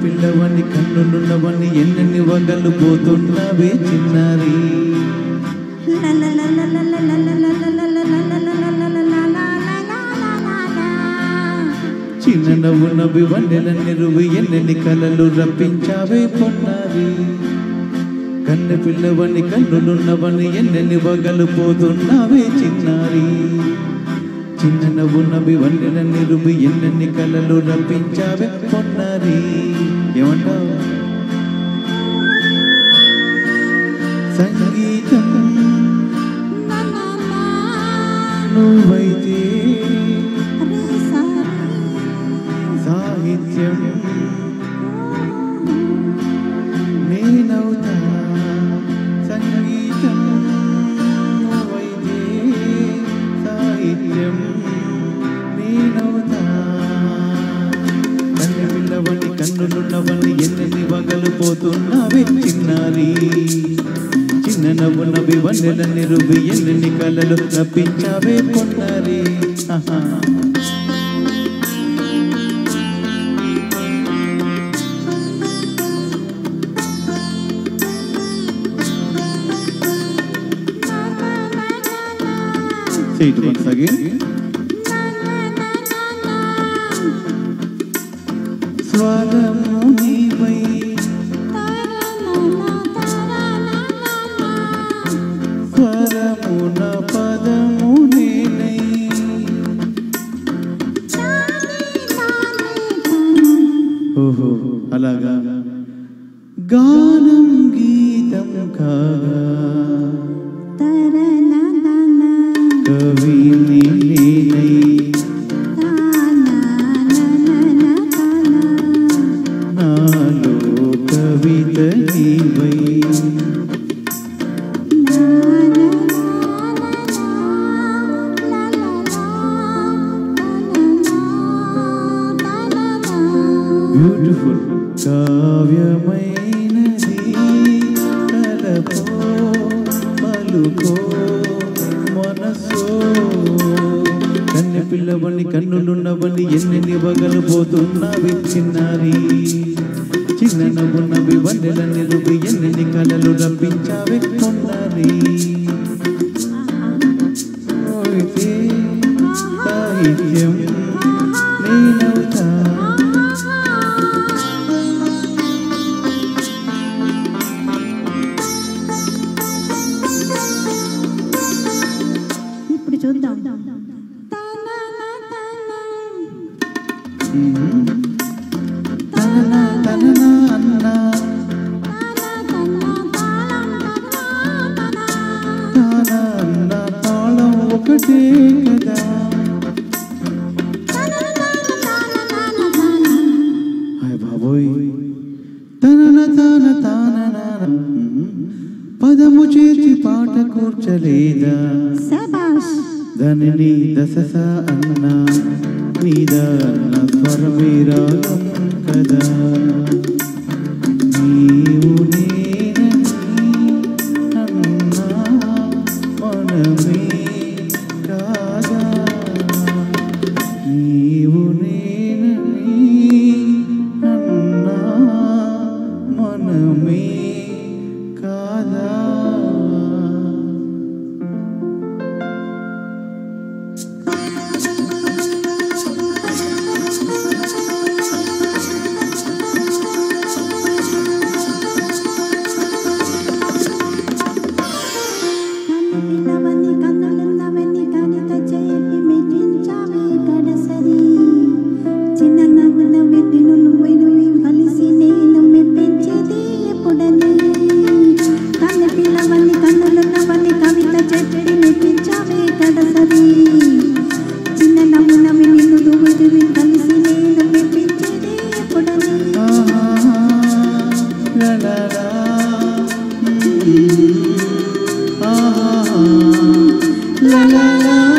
పిల్లవని కన్నులున్నవని ఎన్నెన్ని వగలు పోతున్నవే చిన్నారి చిన్న నవ్వు నవ్వి వన్నెల నిరువి ఎన్నెన్ని కలలు రప్పించావే పొన్నారి కన్నె పిల్లవని కన్నులున్నవని ఎన్నెన్ని వగలు పోతున్నవే చిన్నారి చిన్న నవ్వు నవ్వి వన్నెల నిరువి ఎన్నెన్ని కలలు రప్పించావే పొన్నారి ఏమంటావు సంగీతం నువ్వైతే సాహిత్యం నేనవుతా సంగీతం నువ్వైతే సాహిత్యం నేనవుతా కన్నె పిల్లవని కన్నులున్నవని ఎన్నెన్ని వగలు పోతున్నావే చిన్నారి చిన్న నవ్వు నవ్వి వన్నెల నిరువి ఎన్నెన్ని కలలు రప్పించావే పొన్నారి Say it once again. Swaramu nivai swaramu na padamu nenai oho alaga gaanam geetam kaga कवि नालो कवित नीवै ब्यूटिफुल काव्यमैनदी तलपो पलुको కన్నె పిల్లవని కన్నులున్నవని ఎన్నెన్ని వగలు పోతున్నావి చిన్నారి చిన్న నవ్వున్నవి వన్నెల నిరువి ఎన్నెన్ని కలలు రప్పించావి పొన్నారి సాహిత్యం నేనవుతా చూద్దాం తననా తననా అన్నా తానా అన్నా తాళం ఒకటే కదా హాయ్ బాబోయ్ తనన తాన తాన పదము చేర్చి పాట కూర్చలేదా ధనిని దశస అన్నా నీదా అన్న స్వరమే రాగం కదా నీవు నేనని అన్నా మనమే కాదా నీవు నేనని అన్నా మనమే కాదా la la la